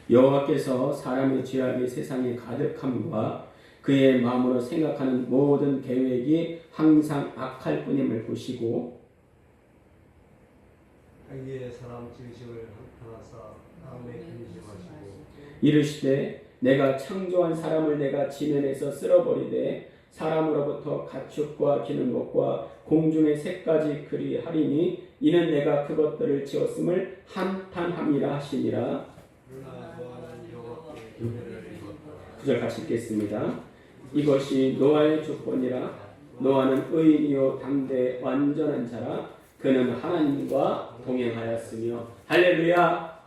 여호와께서 사람의 죄악이 세상에 가득함과 그의 마음으로 생각하는 모든 계획이 항상 악할 뿐임을 보시고 자기의 사람 지으심을 하나사 다음에 근심하시고 이르시되 내가 창조한 사람을 내가 지면에서 쓸어버리되 사람으로부터 가축과 기는 것과 공중의 새까지 그리하리니 이는 내가 그것들을 지었음을 한탄함이라 하시니라. 그러나 노아는 여호와께 경배를 입었다. 9절 같이 읽겠습니다. 이것이 노아의 조건이라. 노아는 의인이요 당대 완전한 자라. 그는 하나님과 동행하였으며. 할렐루야.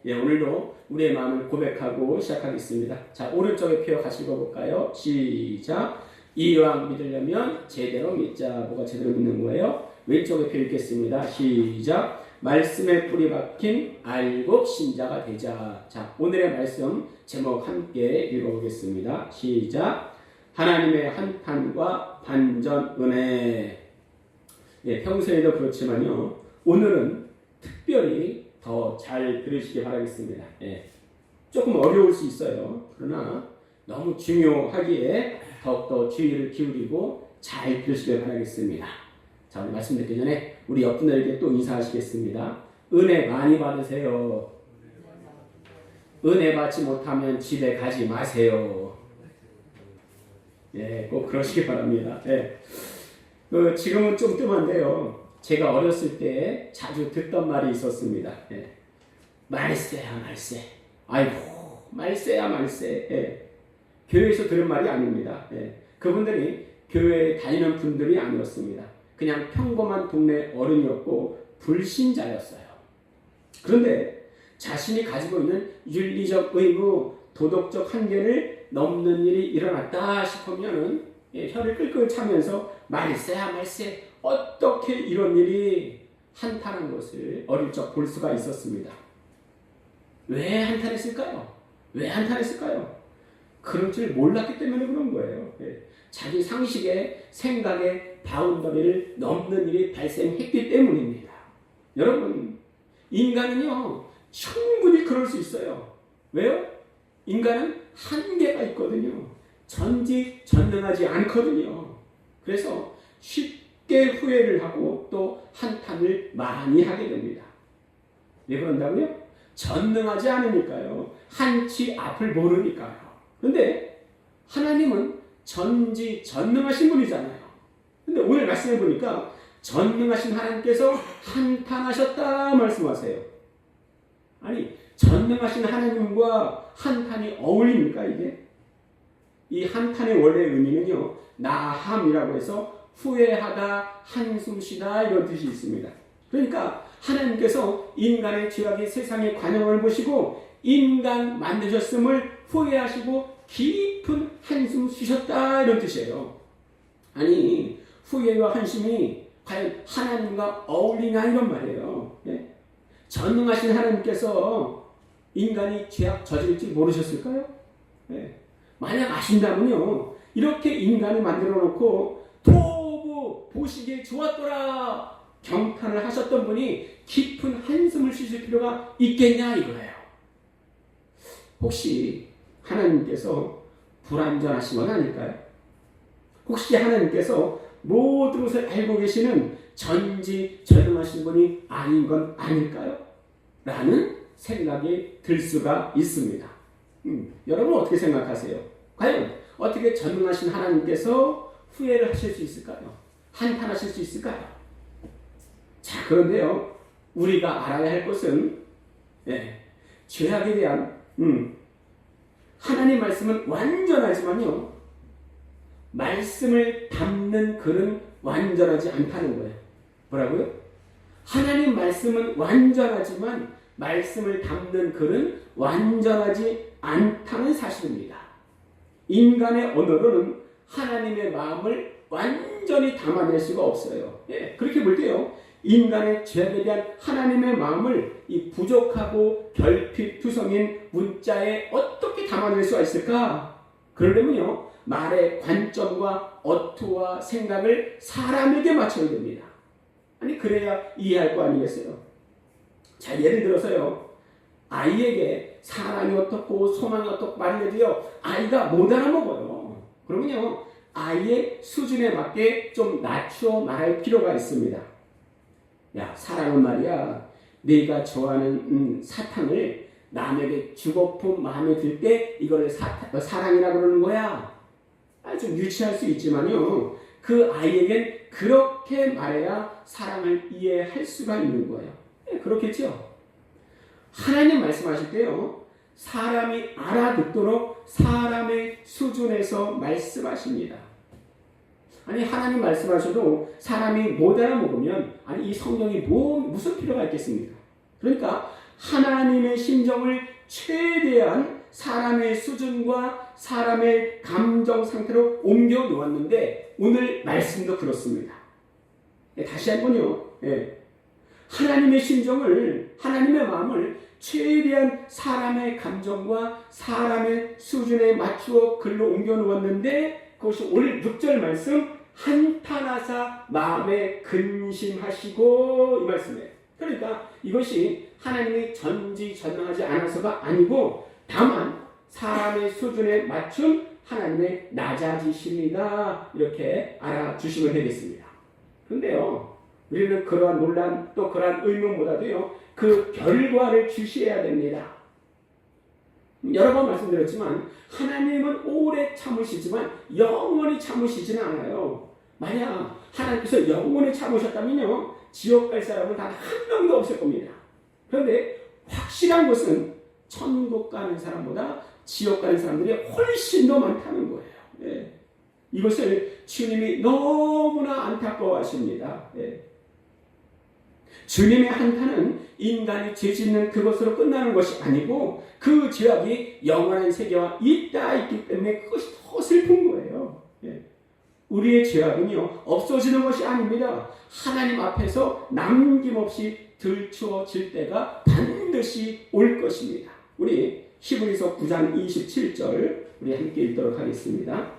예, 오늘도 우리의 마음을 고백하고 시작하겠습니다. 자, 오른쪽에 펴 같이 읽어볼까요? 시작. 이왕 믿으려면 제대로 믿자. 뭐가 제대로 믿는 거예요? 왼쪽에 펴 읽겠습니다. 시작. 말씀에 뿌리 박힌 알곡 신자가 되자. 자, 오늘의 말씀 제목 함께 읽어보겠습니다. 시작. 하나님의 한탄과 반전 은혜. 예, 평소에도 그렇지만요, 오늘은 특별히 더 잘 들으시기 바라겠습니다. 예, 조금 어려울 수 있어요. 그러나 너무 중요하기에 더욱더 주의를 기울이고 잘 들으시길 바라겠습니다. 자, 오늘 말씀 듣기 전에 우리 옆 분들에게 또 인사하시겠습니다. 은혜 많이 받으세요. 은혜 받지 못하면 집에 가지 마세요. 예, 꼭 그러시기 바랍니다. 예. 지금은 좀 뜸한데요. 제가 어렸을 때 자주 듣던 말이 있었습니다. 예. 말세야 말세. 아이고 말세야 말세. 예. 교회에서 들은 말이 아닙니다. 예. 그분들이 교회에 다니는 분들이 아니었습니다. 그냥 평범한 동네 어른이었고 불신자였어요. 그런데 자신이 가지고 있는 윤리적 의무, 도덕적 한계를 넘는 일이 일어났다 싶으면은 혀를 끌끌 차면서 말세야 말세, 어떻게 이런 일이 한탄한 것을 어릴 적 볼 수가 있었습니다. 왜 한탄했을까요? 왜 한탄했을까요? 그런 줄 몰랐기 때문에 그런 거예요. 자기 상식의 생각의 바운더리를 넘는 일이 발생했기 때문입니다. 여러분, 인간은요 충분히 그럴 수 있어요. 왜요? 인간은 한계가 있거든요. 전지전능하지 않거든요. 그래서 쉽게 후회를 하고 또 한탄을 많이 하게 됩니다. 왜 그런다고요? 전능하지 않으니까요. 한치 앞을 모르니까요. 그런데 하나님은 전지전능하신 분이잖아요. 근데 오늘 말씀해 보니까 전능하신 하나님께서 한탄하셨다 말씀하세요. 아니, 전능하신 하나님과 한탄이 어울립니까 이게? 이 한탄의 원래 의미는요, 나함이라고 해서 후회하다, 한숨 쉬다 이런 뜻이 있습니다. 그러니까 하나님께서 인간의 죄악이 세상의 관영을 보시고 인간 만드셨음을 후회하시고 깊은 한숨 쉬셨다 이런 뜻이에요. 아니, 후회와 한심이 과연 하나님과 어울리냐 이런 말이에요. 예? 전능하신 하나님께서 인간이 죄악 저지를지 모르셨을까요? 예. 만약 아신다면요, 이렇게 인간을 만들어 놓고 도부 보시기에 좋았더라 경탄을 하셨던 분이 깊은 한숨을 쉬실 필요가 있겠냐 이거예요. 혹시 하나님께서 불완전하신 건 아닐까요? 혹시 하나님께서 모든 것을 알고 계시는 전지전능하신 분이 아닌 건 아닐까요? 라는 생각이 들 수가 있습니다. 여러분 어떻게 생각하세요? 과연 어떻게 전능하신 하나님께서 후회를 하실 수 있을까요? 한탄하실 수 있을까요? 자, 그런데요, 우리가 알아야 할 것은 죄악에 대한 하나님 말씀은 완전하지만요, 말씀을 담는 글은 완전하지 않다는 거예요. 뭐라고요? 하나님 말씀은 완전하지만 말씀을 담는 글은 완전하지 않다는 사실입니다. 인간의 언어로는 하나님의 마음을 완전히 담아낼 수가 없어요. 그렇게 볼 때요, 인간의 죄악에 대한 하나님의 마음을 이 부족하고 결핍투성인 문자에 어떻게 담아낼 수가 있을까? 그러려면요, 말의 관점과 어투와 생각을 사람에게 맞춰야 됩니다. 아니, 그래야 이해할 거 아니겠어요? 자, 예를 들어서요, 아이에게 사랑이 어떻고 소망이 어떻고 말을 해도요, 아이가 못 알아먹어요. 그러면요, 아이의 수준에 맞게 좀 낮추어 말할 필요가 있습니다. 야, 사랑은 말이야, 네가 좋아하는 사탕을 남에게 주고픈 마음에 들 때 이걸 사랑이라 그러는 거야. 좀 유치할 수 있지만요, 그 아이에겐 그렇게 말해야 사랑을 이해할 수가 있는 거예요. 그렇겠죠? 하나님 말씀하실 때요, 사람이 알아듣도록 사람의 수준에서 말씀하십니다. 아니, 하나님 말씀하셔도 사람이 못 알아먹으면, 아니, 이 성경이 무슨 필요가 있겠습니까? 그러니까 하나님의 심정을 최대한 사람의 수준과 사람의 감정 상태로 옮겨 놓았는데, 오늘 말씀도 그렇습니다. 다시 한번요, 하나님의 심정을, 하나님의 마음을 최대한 사람의 감정과 사람의 수준에 맞추어 글로 옮겨 놓았는데, 그것이 오늘 6절 말씀, 한탄하사 마음에 근심하시고, 이 말씀이에요. 그러니까 이것이 하나님이 전지전능하지 않아서가 아니고, 다만 사람의 수준에 맞춘 하나님의 낮아지심이다, 이렇게 알아주시면 되겠습니다. 그런데요, 우리는 그러한 논란, 또 그러한 의문보다도요, 그 결과를 주시해야 됩니다. 여러 번 말씀드렸지만 하나님은 오래 참으시지만 영원히 참으시지는 않아요. 만약 하나님께서 영원히 참으셨다면요, 지옥 갈 사람은 단 한 명도 없을 겁니다. 그런데 확실한 것은 천국 가는 사람보다 지옥 가는 사람들이 훨씬 더 많다는 거예요. 이것을 주님이 너무나 안타까워하십니다. 주님의 한탄은 인간이 죄 짓는 그것으로 끝나는 것이 아니고, 그 죄악이 영원한 세계와 있기 때문에 그것이 더 슬픈 거예요. 우리의 죄악은요, 없어지는 것이 아닙니다. 하나님 앞에서 남김없이 들추어질 때가 반드시 올 것입니다. 우리 히브리서 9장 27절 우리 함께 읽도록 하겠습니다.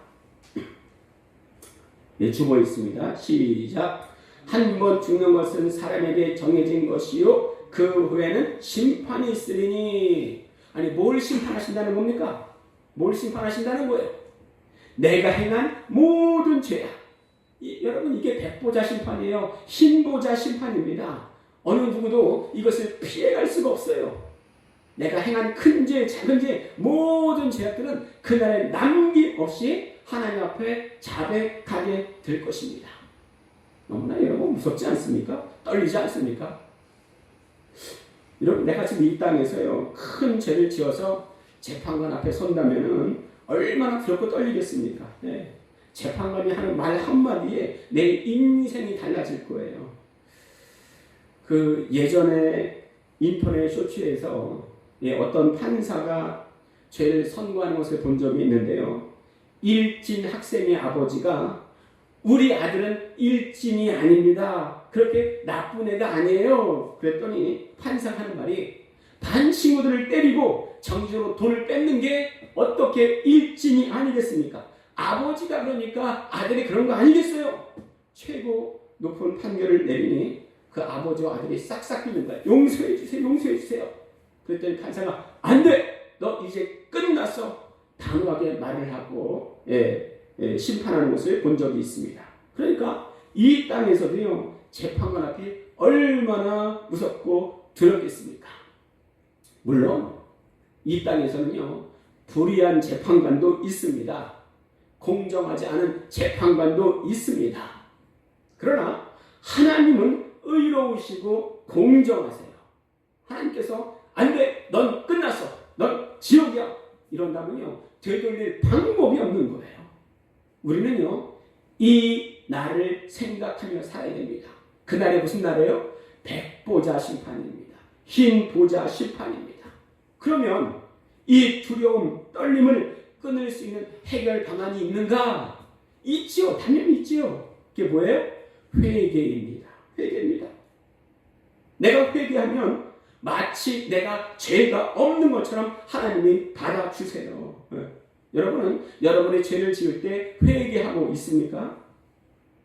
주보 있습니다. 시작. 한 번 죽는 것은 사람에게 정해진 것이요, 그 후에는 심판이 있으리니. 아니, 뭘 심판하신다는 겁니까? 뭘 심판하신다는 거예요? 내가 행한 모든 죄악. 여러분, 이게 백보자 심판이에요. 흰보자 심판입니다. 어느 누구도 이것을 피해갈 수가 없어요. 내가 행한 큰 죄, 작은 죄, 모든 죄악들은 그날에 남김없이 하나님 앞에 자백하게 될 것입니다. 너무나 여러분 무섭지 않습니까? 떨리지 않습니까? 여러분, 내가 지금 이 땅에서요, 큰 죄를 지어서 재판관 앞에 선다면은 얼마나 두렵고 떨리겠습니까? 재판관이 하는 말 한마디에 내 인생이 달라질 거예요. 그 예전에 인터넷 쇼츠에서 어떤 판사가 죄를 선고하는 것을 본 적이 있는데요, 일진 학생의 아버지가 우리 아들은 일진이 아닙니다, 그렇게 나쁜 애가 아니에요, 그랬더니 판사가 하는 말이, 반 친구들을 때리고 정식으로 돈을 뺏는 게 어떻게 일진이 아니겠습니까? 아버지가 그러니까 아들이 그런 거 아니겠어요? 최고 높은 판결을 내리니 그 아버지와 아들이 싹싹 비는 거예요. 용서해 주세요, 용서해 주세요. 그랬더니 판사가 안 돼, 너 이제 끝났어, 단호하게 말을 하고 심판하는 것을 본 적이 있습니다. 그러니까 이 땅에서도요, 재판관 앞이 얼마나 무섭고 두렵겠습니까? 물론 이 땅에서는요, 불의한 재판관도 있습니다. 공정하지 않은 재판관도 있습니다. 그러나 하나님은 의로우시고 공정하세요. 하나님께서 안 돼, 넌 끝났어, 넌 지옥이야, 이런다면요, 되돌릴 방법이 없는 거예요. 우리는요, 이 날을 생각하며 살아야 됩니다. 그날이 무슨 날이에요? 백보자 심판입니다. 흰 보자 심판입니다. 그러면 이 두려움, 떨림을 끊을 수 있는 해결 방안이 있는가? 있지요. 당연히 있지요. 그게 뭐예요? 회개입니다. 회개입니다. 내가 회개하면 마치 내가 죄가 없는 것처럼 하나님이 받아주세요. 여러분은 여러분의 죄를 지을 때 회개하고 있습니까?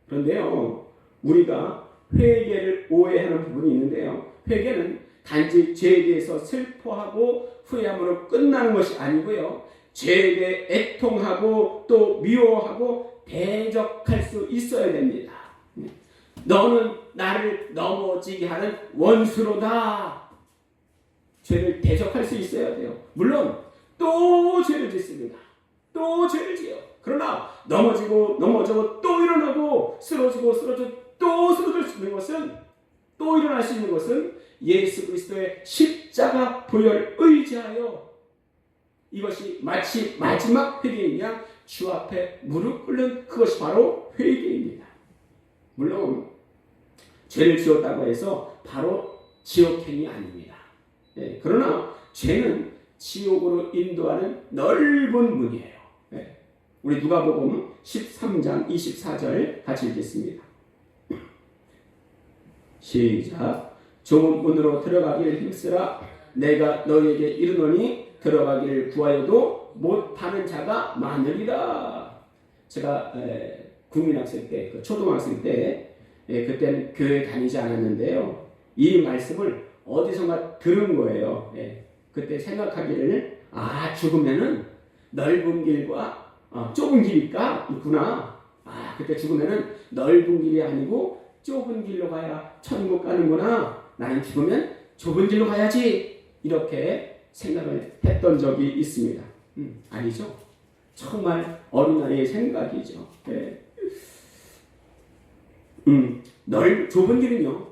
그런데요, 우리가 회개를 오해하는 부분이 있는데요, 회개는 단지 죄에 대해서 슬퍼하고 후회함으로 끝나는 것이 아니고요. 죄에 대해 애통하고 또 미워하고 대적할 수 있어야 됩니다. 너는 나를 넘어지게 하는 원수로다. 죄를 대적할 수 있어야 돼요. 물론 또 죄를 짓습니다. 또 죄를 지어요. 그러나 넘어지고 또 일어나고 쓰러지고 또 쓰러질 수 있는 것은, 또 일어날 수 있는 것은 예수 그리스도의 십자가 보혈 의지하여 이것이 마치 마지막 회개인 양 주 앞에 무릎 꿇는 그것이 바로 회개입니다. 물론 죄를 지었다고 해서 바로 지옥행이 아닙니다. 네, 그러나 죄는 지옥으로 인도하는 넓은 문이에요. 네, 우리 누가복음 13장 24절 같이 읽겠습니다. 시작. 좁은 문으로 들어가기를 힘쓰라. 내가 너희에게 이르노니 들어가기를 구하여도 못하는 자가 많으리라. 제가 국민학생 때, 초등학생 때, 그때는 교회 다니지 않았는데요. 이 말씀을 어디선가 들은 거예요. 그때 생각하기를, 죽으면은 넓은 길과 좁은 길이 있구나. 그때 죽으면은 넓은 길이 아니고 좁은 길로 가야 천국 가는구나. 나는 죽으면 좁은 길로 가야지. 이렇게 생각을 했던 적이 있습니다. 아니죠. 정말 어린아이의 생각이죠. 좁은 길은요,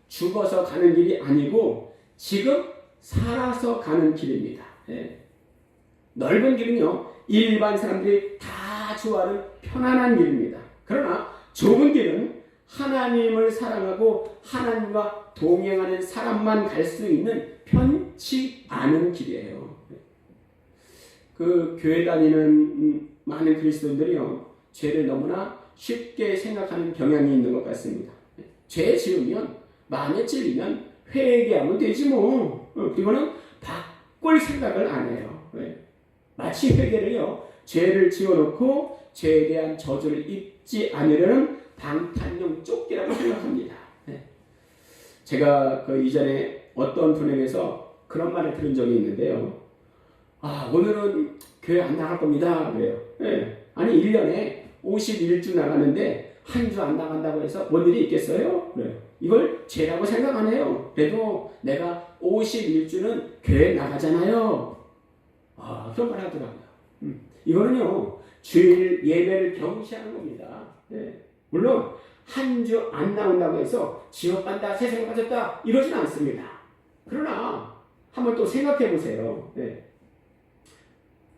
죽어서 가는 길이 아니고 지금 살아서 가는 길입니다. 넓은 길은요, 일반 사람들이 다 좋아하는 편안한 길입니다. 그러나 좁은 길은 하나님을 사랑하고 하나님과 동행하는 사람만 갈 수 있는 편치 않은 길이에요. 그 교회 다니는 많은 그리스도인들이요, 죄를 너무나 쉽게 생각하는 경향이 있는 것 같습니다. 죄 지으면, 마음에 찔리면 회개하면 되지 뭐. 그리고는 바꿀 생각을 안 해요. 마치 회개를요, 죄를 지어놓고 죄에 대한 저주를 입지 않으려는 방탄용 조끼라고 생각합니다. 제가 그 이전에 어떤 분에게서 그런 말을 들은 적이 있는데요. 오늘은 교회 안 나갈 겁니다. 그래요. 아니 1년에 51주 나가는데 한 주 안 나간다고 해서 뭔 일이 있겠어요? 그래요. 이걸 죄라고 생각 안 해요. 그래도 내가 51주는 교회 나가잖아요. 그런 말 하더라고요. 이거는요, 주일 예배를 경시하는 겁니다. 물론 한 주 안 나온다고 해서 지옥 간다, 세상에 빠졌다 이러진 않습니다. 그러나 한번 또 생각해 보세요.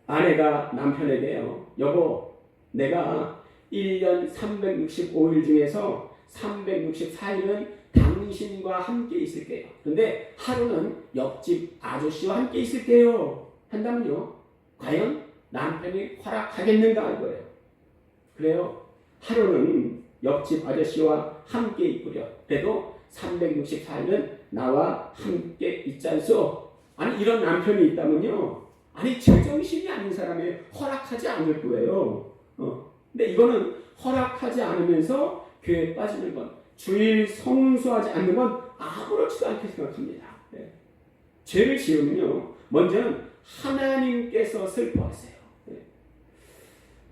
아내가 남편에게요, 여보, 내가 1년 365일 중에서 364일은 당신과 함께 있을게요. 그런데 하루는 옆집 아저씨와 함께 있을게요. 한다면요, 과연 남편이 허락하겠는가 이거예요. 그래요. 하루는 옆집 아저씨와 함께 있구려. 그래도 364일은 나와 함께 있지 않소? 아니 이런 남편이 있다면요, 아니 제정신이 아닌 사람이 허락하지 않을 거예요. 근데 이거는 허락하지 않으면서 교회에 빠지는 건, 주일 성수하지 않는 건 아무렇지도 않게 생각합니다. 죄를 지으면요, 먼저는 하나님께서 슬퍼하세요.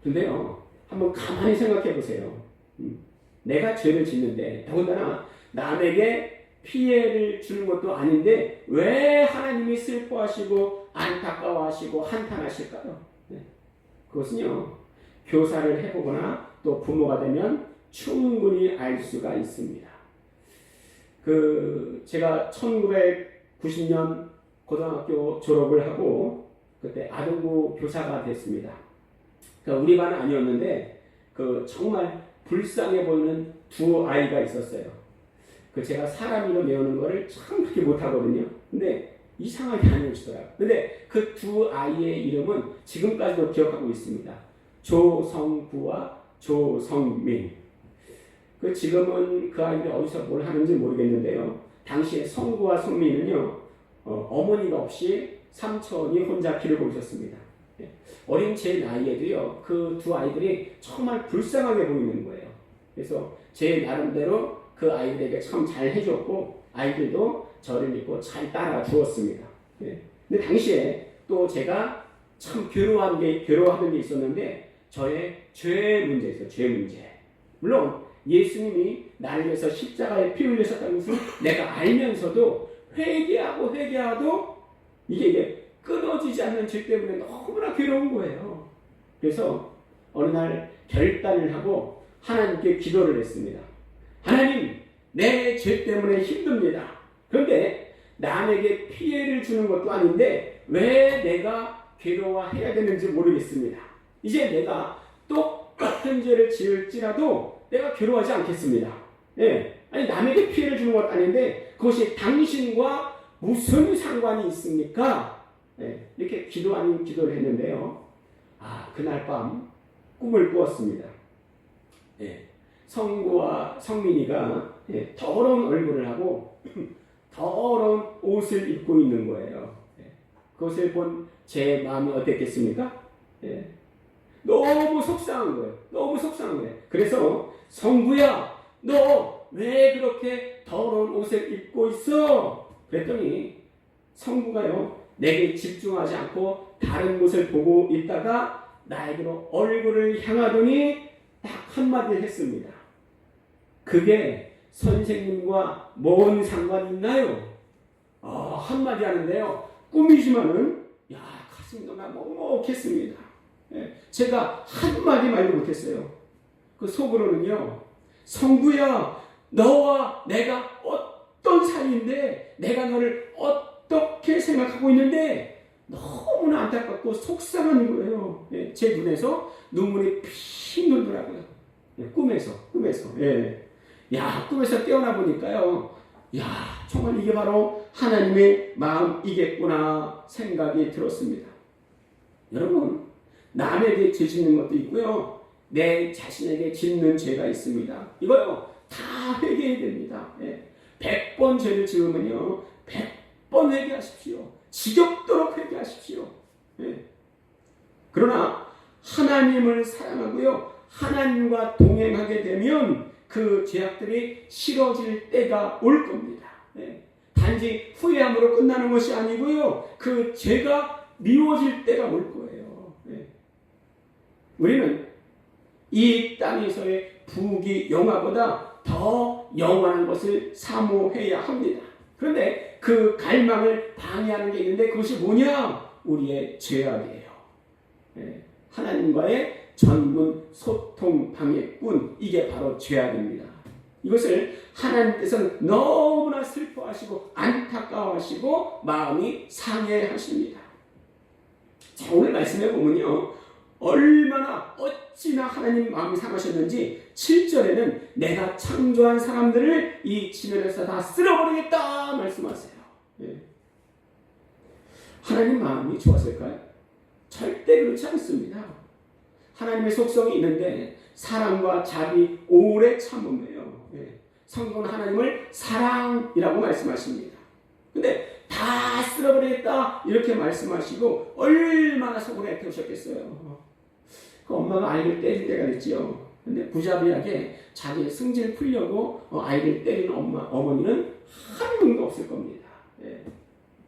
근데요, 한번 가만히 생각해 보세요. 내가 죄를 짓는데, 더군다나 남에게 피해를 주는 것도 아닌데 왜 하나님이 슬퍼하시고 안타까워하시고 한탄하실까요? 그것은요, 교사를 해보거나 또 부모가 되면 충분히 알 수가 있습니다. 제가 1990년 고등학교 졸업을 하고 그때 아동부 교사가 됐습니다. 우리 반은 아니었는데 정말 불쌍해 보이는 두 아이가 있었어요. 제가 사람 이름 외우는 거를 참 그렇게 못하거든요. 근데 이상하게 안 외우시더라고요. 근데 그 두 아이의 이름은 지금까지도 기억하고 있습니다. 조성구와 조성민. 지금은 그 아이들이 어디서 뭘 하는지 모르겠는데요. 당시에 성구와 성민은요, 어머니가 없이 삼촌이 혼자 기르고 있었습니다. 어린 제 나이에도요, 그 두 아이들이 정말 불쌍하게 보이는 거예요. 그래서 제 나름대로 그 아이들에게 참 잘 해줬고, 아이들도 저를 믿고 잘 따라 주었습니다. 예. 근데 당시에 또 제가 참 괴로워하는 게 있었는데 저의 죄 문제 있어요. 죄 문제. 물론 예수님이 나를 위해서 십자가에 피 흘리셨다는 것을 내가 알면서도 회개하도 이게 끊어지지 않는 죄 때문에 너무나 괴로운 거예요. 그래서 어느 날 결단을 하고 하나님께 기도를 했습니다. 하나님, 내 죄 때문에 힘듭니다. 그런데 남에게 피해를 주는 것도 아닌데 왜 내가 괴로워해야 되는지 모르겠습니다. 이제 내가 똑같은 죄를 지을지라도 내가 괴로워하지 않겠습니다. 예. 아니, 남에게 피해를 주는 것도 아닌데 그것이 당신과 무슨 상관이 있습니까? 예. 이렇게 기도 아닌 기도를 했는데요. 그날 밤 꿈을 꾸었습니다. 예. 성구와 성민이가 더러운 얼굴을 하고 더러운 옷을 입고 있는 거예요. 그것을 본 제 마음이 어땠겠습니까? 너무 속상한 거예요. 너무 속상한 거예요. 그래서 성구야, 너 왜 그렇게 더러운 옷을 입고 있어? 그랬더니 성구가요, 내게 집중하지 않고 다른 곳을 보고 있다가 나에게로 얼굴을 향하더니 딱 한마디를 했습니다. 그게 선생님과 뭔 상관이 있나요? 한마디 하는데요. 꿈이지만은 가슴이 너무 먹먹했습니다. 제가 한마디 말도 못했어요. 그 속으로는요. 성구야, 너와 내가 어떤 사이인데 내가 너를 어떻게 생각하고 있는데 너무나 안타깝고 속상한 거예요. 제 눈에서 눈물이 피 놀더라고요. 꿈에서. 꿈에서 깨어나 보니까요. 정말 이게 바로 하나님의 마음이겠구나 생각이 들었습니다. 여러분, 남에게 죄 짓는 것도 있고요. 내 자신에게 짓는 죄가 있습니다. 이거요, 다 회개해야 됩니다. 100번 죄를 지으면요, 100번 회개하십시오. 지겹도록 회개하십시오. 그러나 하나님을 사랑하고요, 하나님과 동행하게 되면 그 죄악들이 싫어질 때가 올 겁니다. 단지 후회함으로 끝나는 것이 아니고요, 그 죄가 미워질 때가 올 거예요. 우리는 이 땅에서의 부귀 영화보다 더 영원한 것을 사모해야 합니다. 그런데 그 갈망을 방해하는 게 있는데 그것이 뭐냐? 우리의 죄악이에요. 하나님과의 전문 소통 방해꾼, 이게 바로 죄악입니다. 이것을 하나님께서는 너무나 슬퍼하시고 안타까워하시고 마음이 상해하십니다. 자, 오늘 말씀해 보면요, 얼마나 어찌나 하나님 마음이 상하셨는지 7절에는 내가 창조한 사람들을 이 지면에서 다 쓸어버리겠다 말씀하세요. 하나님 마음이 좋았을까요? 절대 그렇지 않습니다. 하나님의 속성이 있는데 사랑과 자비, 오래 참음이에요. 성경은 하나님을 사랑이라고 말씀하십니다. 근데 다 쓸어버리겠다 이렇게 말씀하시고 얼마나 속을 애태우셨겠어요. 그 엄마가 아이를 때릴 때가 됐지요. 근데 부자비하게 자기의 승질 풀려고 아이를 때리는 어머니는 한 명도 없을 겁니다.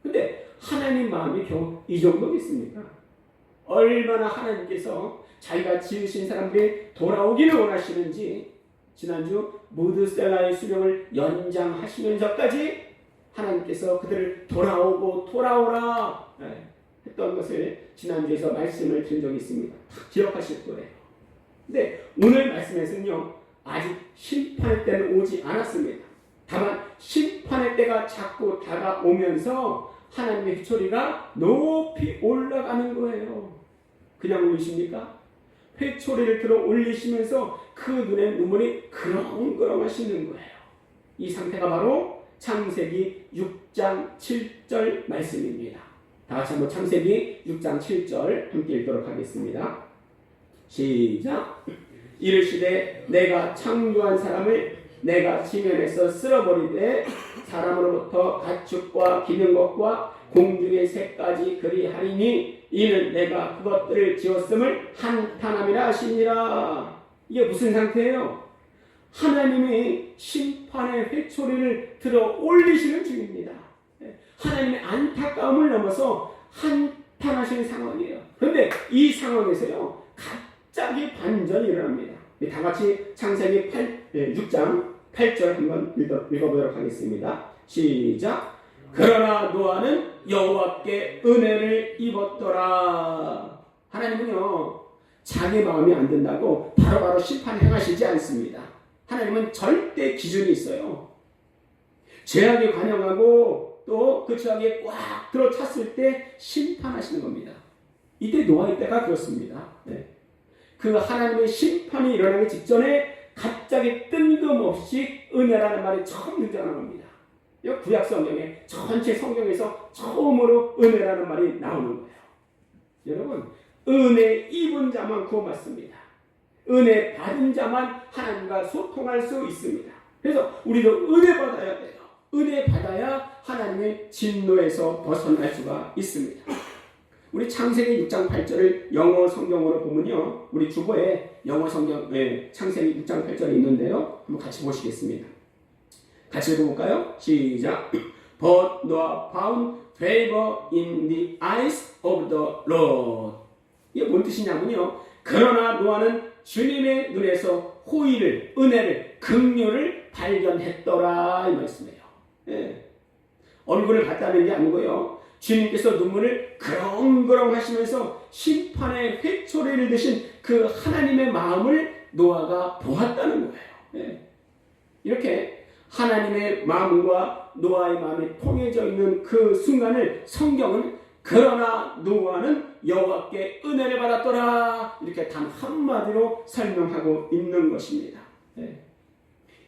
근데 하나님 마음이 겨우 이 정도겠습니까? 얼마나 하나님께서 자기가 지으신 사람들이 돌아오기를 원하시는지 지난주 무드셀라의 수명을 연장하시면서까지 하나님께서 그들을 돌아오라 했던 것을 지난주에서 말씀을 드린 적이 있습니다. 다 기억하실 거예요. 근데 오늘 말씀에서는요, 아직 심판의 때는 오지 않았습니다. 다만 심판의 때가 자꾸 다가오면서 하나님의 회초리가 높이 올라가는 거예요. 그냥 올리십니까? 회초리를 들어 올리시면서 그 눈에 눈물이 그렁그렁 하시는 거예요. 이 상태가 바로 창세기 6장 7절 말씀입니다. 다 같이 한번 창세기 6장 7절 함께 읽도록 하겠습니다. 시작. 이르시되 내가 창조한 사람을 내가 지면에서 쓸어버리되 사람으로부터 가축과 기는 것과 공중의 새까지 그리하리니 이는 내가 그것들을 지었음을 한탄함이라 하시니라. 이게 무슨 상태예요? 하나님이 심판의 회초리를 들어 올리시는 중입니다. 하나님의 안타까움을 넘어서 한탄하시는 상황이에요. 그런데 이 상황에서요, 갑자기 반전이 일어납니다. 다 같이 창세기 6장 8절 한번 읽어보도록 하겠습니다. 시작. 그러나 노아는 여호와께 은혜를 입었더라. 하나님은요, 자기 마음이 안 든다고 바로바로 심판 행하시지 않습니다. 하나님은 절대 기준이 있어요. 죄악에 관영하고 또 그 죄악에 꽉 들어찼을 때 심판하시는 겁니다. 이때 노아의 때가 그렇습니다. 네. 그 하나님의 심판이 일어나기 직전에 갑자기 뜬금없이 은혜라는 말이 처음 등장하는 겁니다. 이 구약 성경에 전체 성경에서 처음으로 은혜라는 말이 나오는 거예요. 여러분, 은혜 입은 자만 구원받습니다. 은혜 받은 자만 하나님과 소통할 수 있습니다. 그래서 우리도 은혜 받아야 돼요. 은혜 받아야 하나님의 진노에서 벗어날 수가 있습니다. 우리 창세기 6장 8절을 영어 성경으로 보면요, 우리 주보에 영어 성경 창세기 6장 8절이 있는데요, 한번 같이 보시겠습니다. 같이 읽어볼까요? 시작. But Noah found favor in the eyes of the Lord. 이게 뭔 뜻이냐면요, 그러나 노아는 주님의 눈에서 호의를, 은혜를, 긍휼을 발견했더라, 이 말씀이에요. 예. 얼굴을 봤다는 게 아니고요, 주님께서 눈물을 그렁그렁 하시면서 심판의 회초리를 드신 그 하나님의 마음을 노아가 보았다는 거예요. 예. 이렇게 하나님의 마음과 노아의 마음이 통해져 있는 그 순간을 성경은 그러나 노아는 여호와께 은혜를 받았더라, 이렇게 단 한마디로 설명하고 있는 것입니다. 예.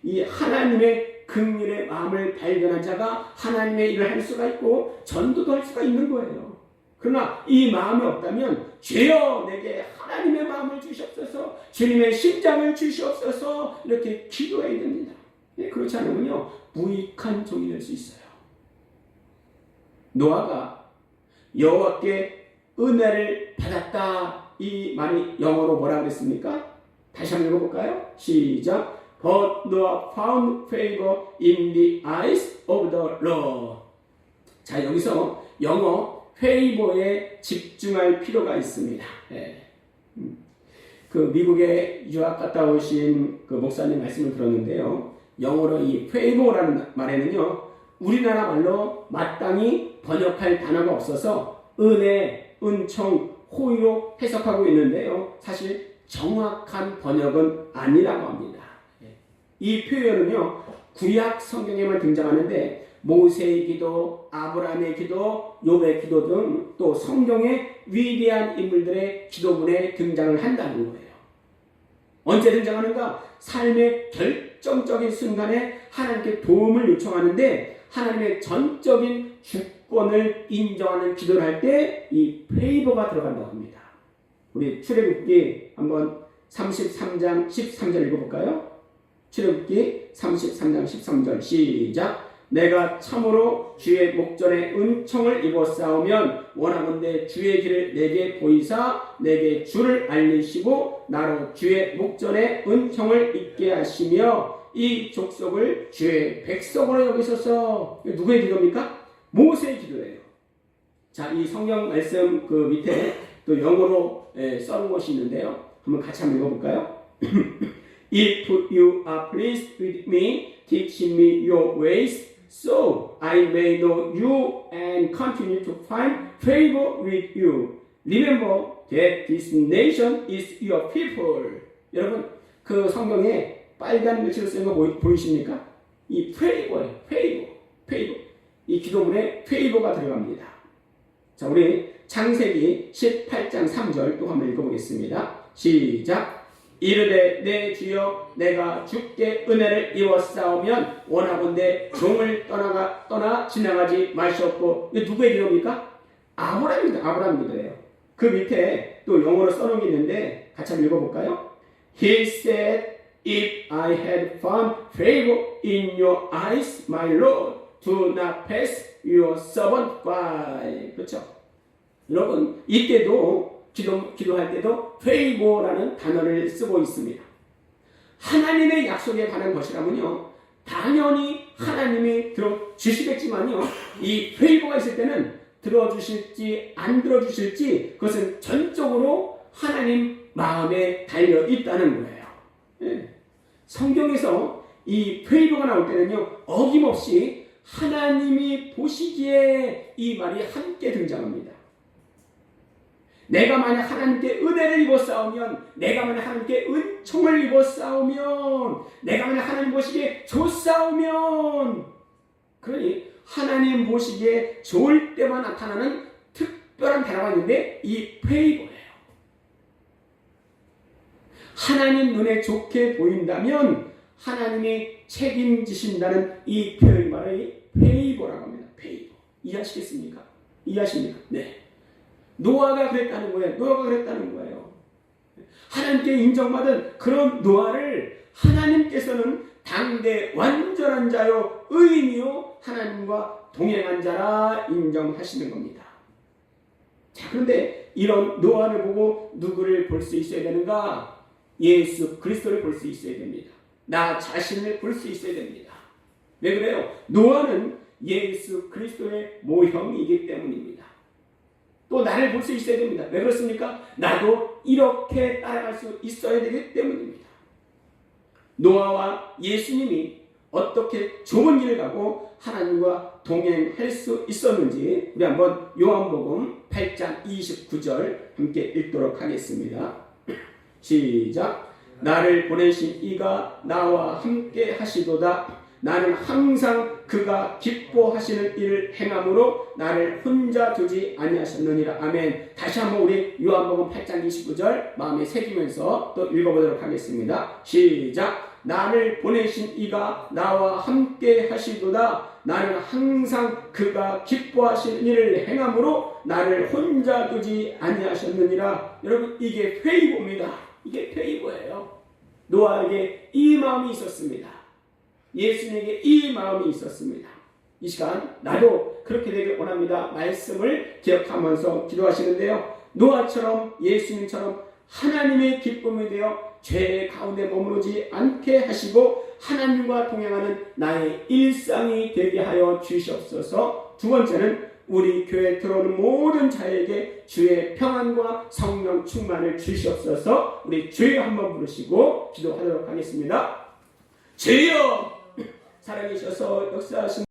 이 하나님의 긍휼의 마음을 발견한 자가 하나님의 일을 할 수가 있고 전도도 할 수가 있는 거예요. 그러나 이 마음이 없다면 주여 내게 하나님의 마음을 주시옵소서, 주님의 심장을 주시옵소서, 이렇게 기도해야 됩니다. 그렇지 않으면요, 무익한 종이 될 수 있어요. 노아가 여호와께 은혜를 받았다, 이 말이 영어로 뭐라 그랬습니까? 다시 한번 읽어볼까요? 시작. But Noah found favor in the eyes of the Lord. 자, 여기서 영어 favor에 집중할 필요가 있습니다. 네. 그 미국에 유학 갔다 오신 그 목사님 말씀을 들었는데요, 영어로 이 favor라는 말에는요, 우리나라 말로 마땅히 번역할 단어가 없어서 은혜, 은총, 호의로 해석하고 있는데요, 사실 정확한 번역은 아니라고 합니다. 이 표현은요, 구약 성경에만 등장하는데 모세의 기도, 아브라함의 기도, 욥의 기도 등 또 성경의 위대한 인물들의 기도문에 등장을 한다는 거예요. 언제 등장하는가? 삶의 결정적인 순간에 하나님께 도움을 요청하는데 하나님의 전적인 주권을 인정하는 기도를 할 때 이 페이버가 들어간다고 합니다. 우리 출애굽기 한번 33장 13절 읽어볼까요? 출애굽기 33장 13절 시작. 내가 참으로 주의 목전에 은총을 입었사오면 원하건대 주의 길을 내게 보이사 내게 주를 알리시고 나로 주의 목전에 은총을 입게 하시며 이 족속을 주의 백성으로 여기소서. 누구의 기도입니까? 모세의 기도예요. 자, 이 성경 말씀 그 밑에 또 영어로 써놓은 것이 있는데요, 한번 같이 한번 읽어볼까요? If you are pleased with me, teach me your ways, so I may know you and continue to find favor with you. Remember that this nation is your people. 여러분, 그 성경에 빨간 글씨로 쓰는 거 보이십니까? 이 favor예요. favor. 이 기도문에 favor가 들어갑니다. 자, 우리 창세기 18장 3절 또 한번 읽어보겠습니다. 시작. 이르되 내 주여 내가 주께 은혜를 입었사오면 원하건대 종을 떠나 지나가지 마시옵고. 이게 누구의 기도입니까? 아브라함 기도예요. 그 밑에 또 영어로 써놓은 게 있는데 같이 한번 읽어볼까요? He said, If I had found favor in your eyes, my Lord, do not pass your servant by. 그렇죠? 여러분, 이때도 기도할 때도 favor라는 단어를 쓰고 있습니다. 하나님의 약속에 관한 것이라면요, 당연히 하나님이 들어주시겠지만요, 이 페이버가 있을 때는 들어주실지 안 들어주실지 그것은 전적으로 하나님 마음에 달려 있다는 거예요. 예. 성경에서 이 페이버가 나올 때는요, 어김없이 하나님이 보시기에 이 말이 함께 등장합니다. 내가 만약 하나님께 은혜를 입었사오면, 내가 만약 하나님께 은총을 입었사오면, 내가 만약 하나님 보시기에 좋사오면, 그러니 하나님 보시기에 좋을 때만 나타나는 특별한 단어가 있는데 이 페이버예요. 하나님 눈에 좋게 보인다면 하나님이 책임지신다는 이 표현이 바로 이 페이버라고 합니다. 페이버. 이해하시겠습니까? 이해하십니까? 네. 노아가 그랬다는 거예요. 노아가 그랬다는 거예요. 하나님께 인정받은 그런 노아를 하나님께서는 당대 완전한 자요 의인이요 하나님과 동행한 자라 인정하시는 겁니다. 자, 그런데 이런 노아를 보고 누구를 볼 수 있어야 되는가? 예수 그리스도를 볼 수 있어야 됩니다. 나 자신을 볼 수 있어야 됩니다. 왜 그래요? 노아는 예수 그리스도의 모형이기 때문입니다. 또 나를 볼 수 있어야 됩니다. 왜 그렇습니까? 나도 이렇게 따라갈 수 있어야 되기 때문입니다. 노아와 예수님이 어떻게 좁은 길을 가고 하나님과 동행할 수 있었는지 우리 한번 요한복음 8장 29절 함께 읽도록 하겠습니다. 시작. 나를 보내신 이가 나와 함께 하시도다. 나는 항상 그가 기뻐하시는 일을 행함으로 나를 혼자 두지 아니하셨느니라. 아멘. 다시 한번 우리 요한복음 8장 29절 마음에 새기면서 또 읽어보도록 하겠습니다. 시작. 나를 보내신 이가 나와 함께 하시도다. 나는 항상 그가 기뻐하시는 일을 행함으로 나를 혼자 두지 아니하셨느니라. 여러분, 이게 페이보입니다. 이게 페이보예요. 노아에게 이 마음이 있었습니다. 예수님에게 이 마음이 있었습니다. 이 시간 나도 그렇게 되길 원합니다. 말씀을 기억하면서 기도하시는데요, 노아처럼 예수님처럼 하나님의 기쁨이 되어 죄 가운데 머무르지 않게 하시고 하나님과 동행하는 나의 일상이 되게 하여 주시옵소서. 두 번째는 우리 교회에 들어오는 모든 자에게 주의 평안과 성령 충만을 주시옵소서. 우리 주여 한번 부르시고 기도하도록 하겠습니다. 주여 살아계셔서 역사하신